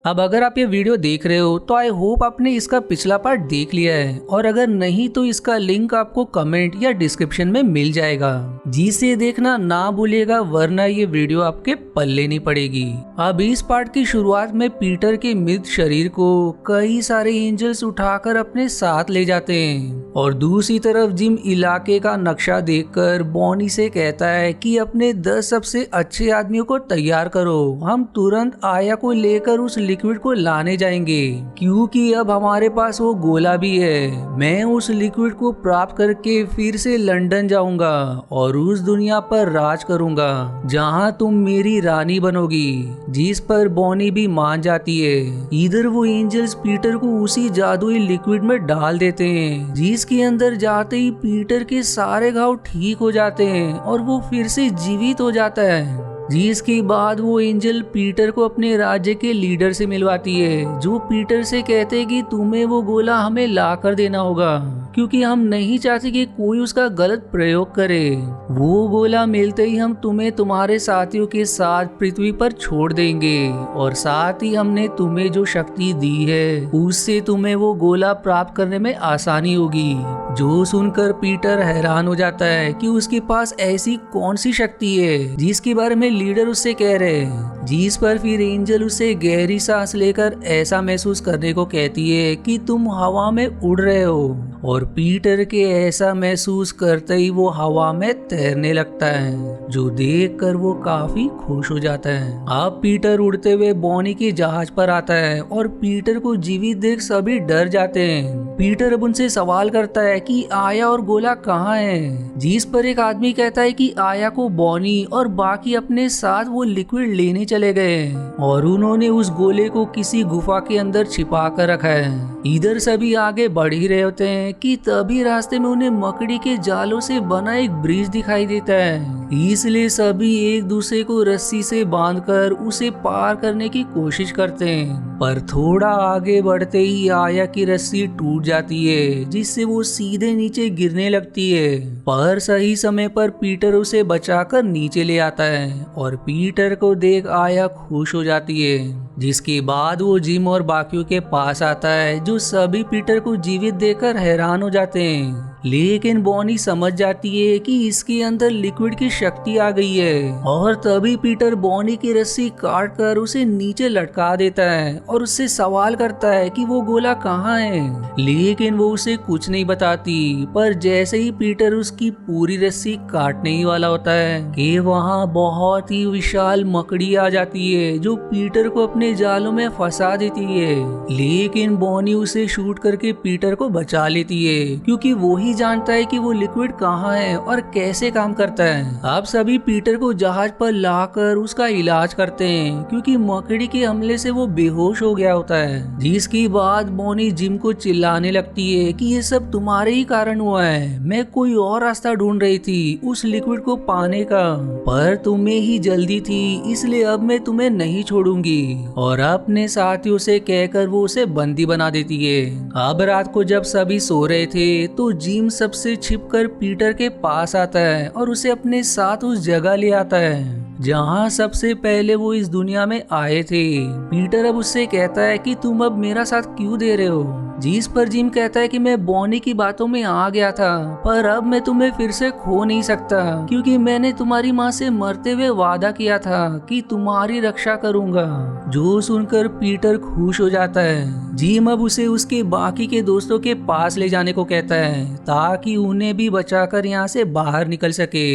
अब अगर आप ये वीडियो देख रहे हो तो आई होप आपने इसका पिछला पार्ट देख लिया है, और अगर नहीं तो इसका लिंक आपको कमेंट या डिस्क्रिप्शन में मिल जाएगा, जिसे देखना ना भूलिएगा, वरना ये वीडियो आपके पल्ले नहीं पड़ेगी। अब इस पार्ट की शुरुआत में पीटर के मृत शरीर को कई सारे एंजल्स उठाकर अपने साथ ले जाते हैं, और दूसरी तरफ जिम इलाके का नक्शा देखकर बॉनी से कहता है कि अपने 10 सबसे अच्छे आदमियों को तैयार करो, हम तुरंत आया को लेकर उस लिक्विड को लाने जाएंगे, क्योंकि अब हमारे पास वो गोला भी है। मैं उस लिक्विड को प्राप्त करके फिर से लंदन जाऊंगा और उस दुनिया पर राज करूंगा जहां तुम मेरी रानी बनोगी, जिस पर बॉनी भी मान जाती है। इधर वो एंजल्स पीटर को उसी जादुई लिक्विड में डाल देते हैं, जिसके अंदर जाते ही पीटर के सारे घाव ठीक हो जाते हैं और वो फिर से जीवित हो जाता है। जिसके बाद वो एंजल पीटर को अपने राज्य के लीडर से मिलवाती है, जो पीटर से कहते हैं कि तुम्हें वो गोला हमें ला कर देना होगा, क्योंकि हम नहीं चाहते कि कोई उसका गलत प्रयोग करे। वो गोला मिलते ही हम तुम्हें तुम्हारे साथियों के साथ पृथ्वी पर छोड़ देंगे, और साथ ही हमने तुम्हें जो शक्ति दी है उससे तुम्हें वो गोला प्राप्त करने में आसानी होगी। जो सुनकर पीटर हैरान हो जाता है कि उसके पास ऐसी कौन सी शक्ति है जिसके बारे में लीडर उससे कह रहे हैं, जिस पर फिर एंजल उसे गहरी सांस लेकर ऐसा महसूस करने को कहती है कि तुम हवा में उड़ रहे हो, और पीटर के ऐसा महसूस करते ही वो हवा में तैरने लगता है, जो देखकर वो काफी खुश हो जाता है। अब पीटर उड़ते हुए बॉनी के जहाज पर आता है, और पीटर को जीवित देख सभी डर जाते हैं। पीटर अब उनसे सवाल करता है कि आया और गोला कहाँ है, जिस पर एक आदमी कहता है कि आया को बॉनी और बाकी अपने साथ वो लिक्विड लेने चले गए, और उन्होंने उस गोले को किसी गुफा के अंदर छिपा कर रखा है। इधर सभी आगे बढ़ ही रहे होते हैं कि तभी रास्ते में उन्हें मकड़ी के जालों से बना एक ब्रिज दिखाई देता है, इसलिए सभी एक दूसरे को रस्सी से बांधकर उसे पार करने की कोशिश करते हैं। पर थोड़ा आगे बढ़ते ही आया की रस्सी टूट जाती है, जिससे वो सीधे नीचे गिरने लगती है, पर सही समय पर पीटर उसे बचाकर नीचे ले आता है, और पीटर को देख आया खुश हो जाती है। जिसके बाद वो जिम और बाकियों के पास आता है, जो सभी पीटर को जीवित देखकर हैरान हो जाते हैं। लेकिन बॉनी समझ जाती है कि इसके अंदर लिक्विड की शक्ति आ गई है, और तभी पीटर बॉनी की रस्सी काट कर उसे नीचे लटका देता है और उससे सवाल करता है कि वो गोला कहाँ है, लेकिन वो उसे कुछ नहीं बताती। पर जैसे ही पीटर उसकी पूरी रस्सी काटने ही वाला होता है कि वहाँ बहुत ही विशाल मकड़ी आ जाती है, जो पीटर को अपने जालों में फंसा देती है। लेकिन बॉनी उसे शूट करके पीटर को बचा लेती है, क्योंकि वो ही जानता है कि वो लिक्विड कहाँ है और कैसे काम करता है। अब सभी पीटर को जहाज पर लाकर उसका इलाज करते हैं, क्योंकि मकड़ी के हमले से वो बेहोश हो गया होता है। जिसके बाद बॉनी जिम को चिल्लाने लगती है कि ये सब तुम्हारे ही कारण हुआ है, मैं कोई और रास्ता ढूंढ रही थी उस लिक्विड को पाने का, पर तुम्हें ही जल्दी थी, इसलिए अब मैं तुम्हें नहीं छोड़ूंगी। और अपने साथियों से कहकर वो उसे बंदी बना देती है। अब रात को जब सभी सो रहे थे तो जिम सबसे छिपकर पीटर के पास आता है और उसे अपने साथ उस जगह ले आता है जहाँ सबसे पहले वो इस दुनिया में आए थे। पीटर अब उससे कहता है कि तुम अब मेरा साथ क्यों दे रहे हो, जिस पर जिम कहता है कि मैं बॉनी की बातों में आ गया था, पर अब मैं तुम्हें फिर से खो नहीं सकता, क्योंकि मैंने तुम्हारी माँ से मरते हुए वादा किया था कि तुम्हारी रक्षा करूंगा। जो सुनकर पीटर खुश हो जाता है। जिम अब उसे उसके बाकी के दोस्तों के पास ले जाने को कहता है, ताकि उन्हें भी बचाकर यहाँ से बाहर निकल सके।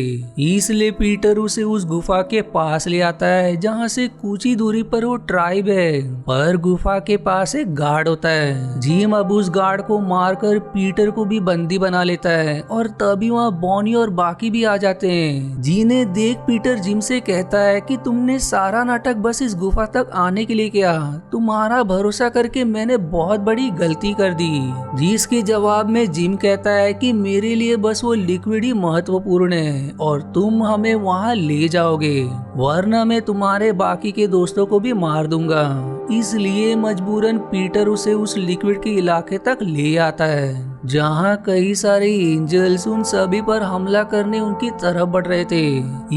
इसलिए पीटर उसे उस गुफा के पास ले आता है, जहाँ से कुछ ही दूरी पर वो ट्राइब है, पर गुफा के पास एक गार्ड होता है। जिम अब उस गार्ड को मारकर पीटर को भी बंदी बना लेता है, और तभी वहाँ बॉनी और बाकी भी आ जाते हैं, जिन्हें देख पीटर जिम से कहता है कि तुमने सारा नाटक बस इस गुफा तक आने के लिए किया, तुम्हारा भरोसा करके मैंने बहुत बड़ी गलती कर दी। जिसके जवाब में जिम कहता है कि मेरे लिए बस वो लिक्विड ही महत्वपूर्ण है, और तुम हमें वहाँ ले जाओगे, वरना मैं तुम्हारे बाकी के दोस्तों को भी मार दूंगा। इसलिए मजबूरन पीटर उसे उस लिक्विड के इलाके तक ले आता है। जहाँ कई सारे एंजल्स उन सभी पर हमला करने उनकी तरफ बढ़ रहे थे।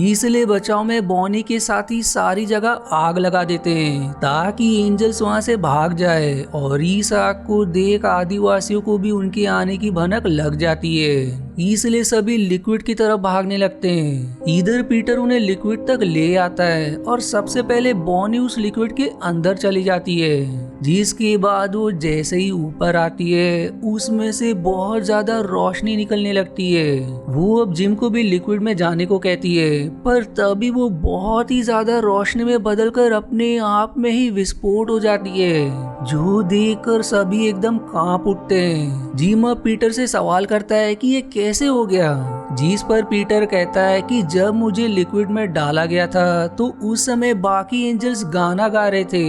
इसलिए बचाव में बॉनी के साथ ही सारी जगह आग लगा देते हैं ताकि एंजल्स वहाँ से भाग जाए, और इस आग को देख आदिवासियों को भी उनके आने की भनक लग जाती है। इसलिए सभी लिक्विड की तरफ भागने लगते हैं। इधर पीटर उन्हें लिक्विड तक ले आता है और सबसे पहले बॉनी उस लिक्विड के अंदर चली जाती है, जिसके बाद वो जैसे ही ऊपर आती है उसमें से बहुत ज्यादा रोशनी निकलने लगती है। वो अब जिम को भी लिक्विड में जाने को कहती है, पर तभी वो बहुत ही ज्यादा रोशनी में बदलकर अपने आप में ही विस्फोट हो जाती है, जो देखकर सभी एकदम कांप उठते हैं। जिम अब पीटर से सवाल करता है कि ये कैसे हो गया, जिस पर पीटर कहता है कि जब मुझे लिक्विड में डाला गया था तो उस समय बाकी एंजल्स गाना गा रहे थे।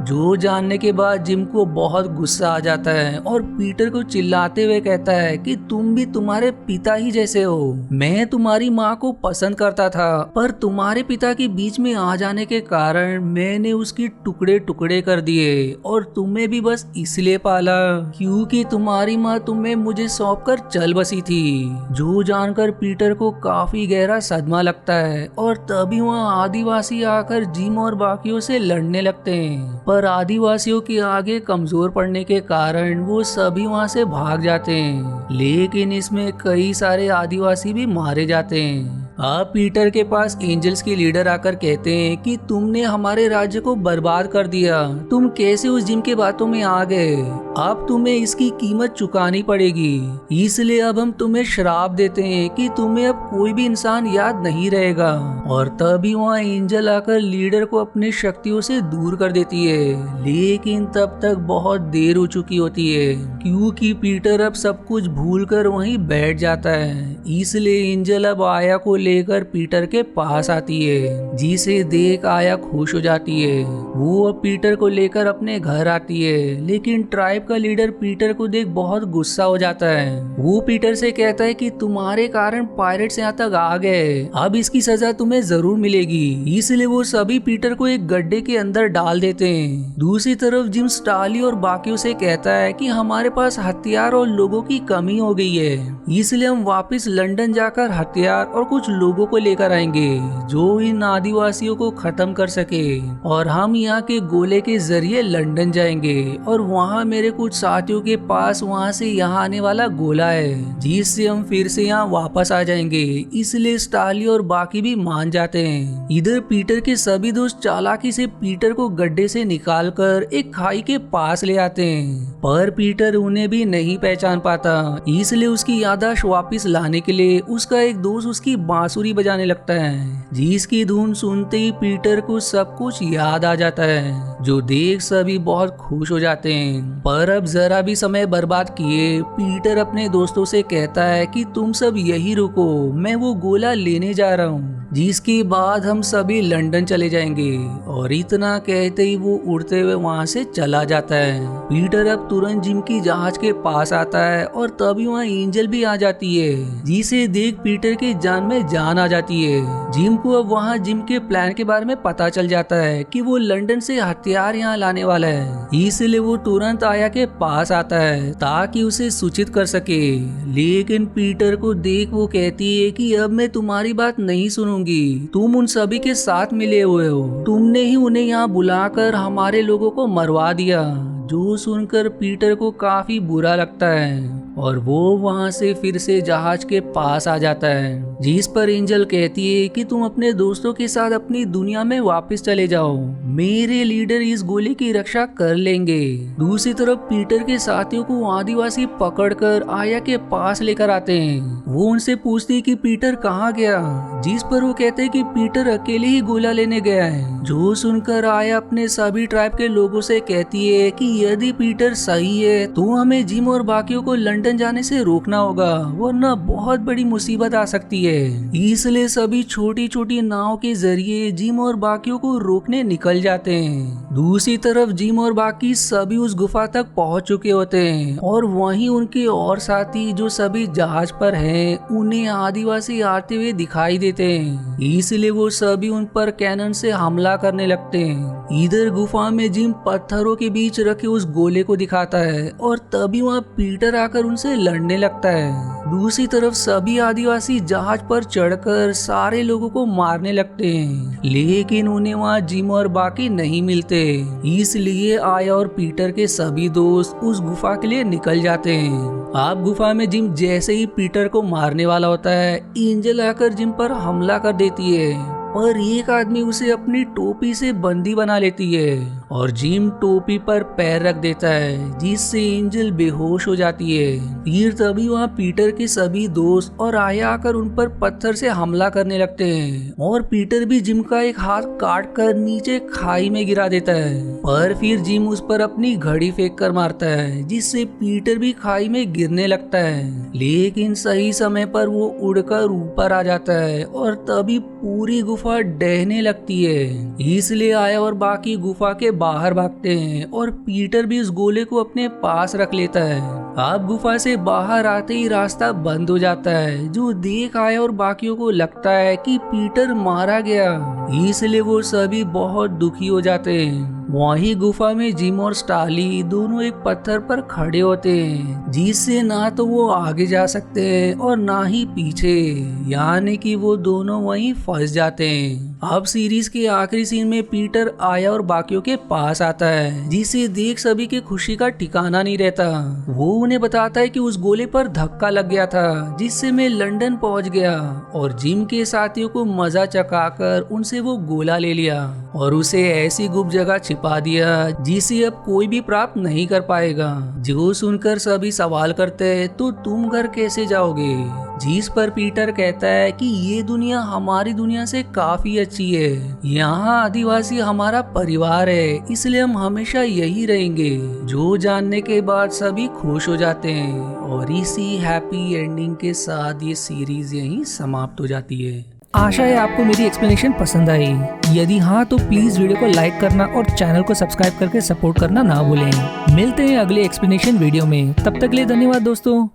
जो जानने के बाद जिम को बहुत गुस्सा आ जाता है और पीटर को चिल्लाते हुए कहता है कि तुम भी तुम्हारे पिता ही जैसे हो। मैं तुम्हारी माँ को पसंद करता था, पर तुम्हारे पिता के बीच में आ जाने के कारण मैंने उसकी टुकड़े टुकड़े कर दिए, और तुम्हें भी बस इसलिए पाला क्योंकि तुम्हारी माँ तुम्हें मुझे सौंप कर चल बसी थी। जो जानकर पीटर को काफी गहरा सदमा लगता है, और तभी वहाँ आदिवासी आकर जिम और बाकियों से लड़ने लगते हैं, पर आदिवासियों के आगे कमजोर पड़ने के कारण वो सभी वहाँ से भाग जाते हैं। लेकिन इसमें कई सारे आदिवासी भी मारे जाते हैं। अब पीटर के पास एंजल्स के लीडर आकर कहते हैं कि तुमने हमारे राज्य को बर्बाद कर दिया, तुम कैसे उस जिम के बातों में आ गए, अब तुम्हें इसकी कीमत चुकानी पड़ेगी। इसलिए अब हम तुम्हें श्राप देते हैं कि तुम्हें अब कोई भी इंसान याद नहीं रहेगा। और तभी वहाँ एंजल आकर लीडर को अपनी शक्तियों से दूर कर देती है, लेकिन तब तक बहुत देर हो चुकी होती है क्योंकि पीटर अब सब कुछ भूलकर वहीं बैठ जाता है। इसलिए एंजल अब आया को लेकर पीटर के पास आती है, जिसे देख आया खुश हो जाती है। वो अब पीटर को लेकर अपने घर आती है, लेकिन ट्राइब का लीडर पीटर को देख बहुत गुस्सा हो जाता है। वो पीटर से कहता है कि तुम्हारे कारण पायरेट्स यहाँ तक आ गए, अब इसकी सजा तुम्हें जरूर मिलेगी। इसलिए वो सभी पीटर को एक गड्ढे के अंदर डाल देते हैं। दूसरी तरफ जिम स्टार्ली और बाकियों से कहता है कि हमारे पास हथियार और लोगों की कमी हो गई है, इसलिए हम वापस लंदन जाकर हथियार और कुछ लोगों को लेकर आएंगे जो इन आदिवासियों को खत्म कर सके, और हम यहाँ के गोले के जरिए लंदन जाएंगे, और वहाँ मेरे कुछ साथियों के पास वहाँ से यहाँ आने वाला गोला है जिससे हम फिर से यहाँ वापस आ जाएंगे। इसलिए स्टार्ली और बाकी भी मान जाते हैं। इधर पीटर के सभी दोस्त चालाकी से पीटर को गड्ढे से निकालकर एक खाई के पास ले आते हैं, पर पीटर उन्हें भी नहीं पहचान पाता। इसलिए उसकी याददाश्त वापस लाने के लिए उसका एक दोस्त उसकी बांसुरी बजाने लगता है, जिसकी धुन सुनते ही पीटर को सब कुछ याद आ जाता है, जो देख सभी बहुत खुश हो जाते हैं। पर अब जरा भी समय बर्बाद किए पीटर अपने दोस्तों से कहता है कि तुम सब यही रुको, मैं वो गोला लेने जा रहा हूँ, जिसके बाद हम सभी लंदन चले जाएंगे। और इतना कहते ही वो उड़ते हुए वहाँ से चला जाता है। पीटर अब तुरंत जिम की जहाज के पास आता है, और तभी वहाँ एंजल भी आ जाती है, जिसे देख पीटर की जान में जान आ जाती है। जिम को अब वहाँ जिम के प्लान के बारे में पता चल जाता है कि वो लंदन से हथियार यहाँ लाने वाला है, इसलिए वो तुरंत आया के पास आता है ताकि उसे सूचित कर सके। लेकिन पीटर को देख वो कहती है कि अब मैं तुम्हारी बात नहीं सुनूंगी, तुम उन सभी के साथ मिले हुए हो, तुमने ही उन्हें यहाँ बुलाकर हमारे लोगों को मरवा दिया। जो सुनकर पीटर को काफी बुरा लगता है, और वो वहाँ से फिर से जहाज के पास आ जाता है, जिस पर एंजल कहती है कि तुम अपने दोस्तों के साथ अपनी दुनिया में वापस चले जाओ, मेरे लीडर इस गोली की रक्षा कर लेंगे। दूसरी तरफ पीटर के साथियों को आदिवासी पकड़कर आया के पास लेकर आते हैं। वो उनसे पूछती है कि पीटर कहाँ गया, जिस पर वो कहते हैं कि पीटर अकेले ही गोला लेने गया है। जो सुनकर आया अपने सभी ट्राइब के लोगों से कहती है कि यदि पीटर सही है तो हमें जिम और बाकियों को लंदन जाने से रोकना होगा, वरना बहुत बड़ी मुसीबत आ सकती है। इसलिए सभी छोटी छोटी नाव के जरिए जिम और बाकियों को रोकने निकल जाते हैं। दूसरी तरफ जिम और बाकी सभी उस गुफा तक पहुंच चुके होते हैं, और वहीं उनके और साथी जो सभी जहाज पर हैं उन्हें आदिवासी आते हुए दिखाई देते हैं। इसलिए वो सभी उन पर कैनन से हमला करने लगते हैं। इधर गुफा में जिम पत्थरों के बीच रखे उस गोले को दिखाता है, और तभी वहाँ पीटर आकर उनसे लड़ने लगता है। दूसरी तरफ सभी आदिवासी जहाज पर चढ़कर सारे लोगों को मारने लगते हैं, लेकिन उन्हें वहाँ जिम और बाकी नहीं मिलते। इसलिए आया और पीटर के सभी दोस्त उस गुफा के लिए निकल जाते हैं। आप गुफा में जिम जैसे ही पीटर को मारने वाला होता है, एंजल आकर जिम पर हमला कर देती है, पर एक आदमी उसे अपनी टोपी से बंदी बना लेती है और जिम टोपी पर पैर रख देता है, जिससे एंजल बेहोश हो जाती है। फिर तभी वहाँ पीटर के सभी दोस्त और आया आकर उन पर पत्थर से हमला करने लगते हैं और पीटर भी जिम का एक हाथ काट कर नीचे खाई में गिरा देता है। पर फिर जिम उस पर अपनी घड़ी फेंक कर मारता है, जिससे पीटर भी खाई में गिरने लगता है। लेकिन सही समय पर वो उड़कर ऊपर आ जाता है और तभी पूरी गुफा डहने लगती है। इसलिए आया और बाकी गुफा के बाहर भागते हैं और पीटर भी उस गोले को अपने पास रख लेता है। अब गुफा से बाहर आते ही रास्ता बंद हो जाता है, जो देख आया और बाकियों को लगता है कि पीटर मारा गया। इसलिए वो सभी बहुत दुखी हो जाते हैं। वहीं गुफा में जिम और स्टाली दोनों एक पत्थर पर खड़े होते हैं, जिससे ना तो वो आगे जा सकते हैं और ना ही पीछे, यानी कि वो दोनों वहीं फंस जाते हैं। अब सीरीज के आखिरी सीन में पीटर आया और बाकियों के पास आता है, जिसे देख सभी की खुशी का ठिकाना नहीं रहता। वो उन्हें बताता है कि उस गोले पर धक्का लग गया था, जिससे मैं लंदन पहुंच गया और जिम के साथियों को मजा चकाकर उनसे वो गोला ले लिया और उसे ऐसी गुप्त जगह छिपा दिया जिसे अब कोई भी प्राप्त नहीं कर पाएगा। जो सुनकर सभी सवाल करते हैं, तो तुम घर कैसे जाओगे? जिस पर पीटर कहता है कि ये दुनिया हमारी दुनिया से काफी अच्छी है, यहाँ आदिवासी हमारा परिवार है, इसलिए हम हमेशा यही रहेंगे। जो जानने के बाद सभी खुश हो जाते हैं और इसी हैप्पी एंडिंग के साथ ये सीरीज यहीं समाप्त हो जाती है। आशा है आपको मेरी एक्सप्लेनेशन पसंद आई। यदि हाँ तो प्लीज वीडियो को लाइक करना और चैनल को सब्सक्राइब करके सपोर्ट करना ना भूलें। मिलते हैं अगले एक्सप्लेनेशन वीडियो में, तब तक के लिए धन्यवाद दोस्तों।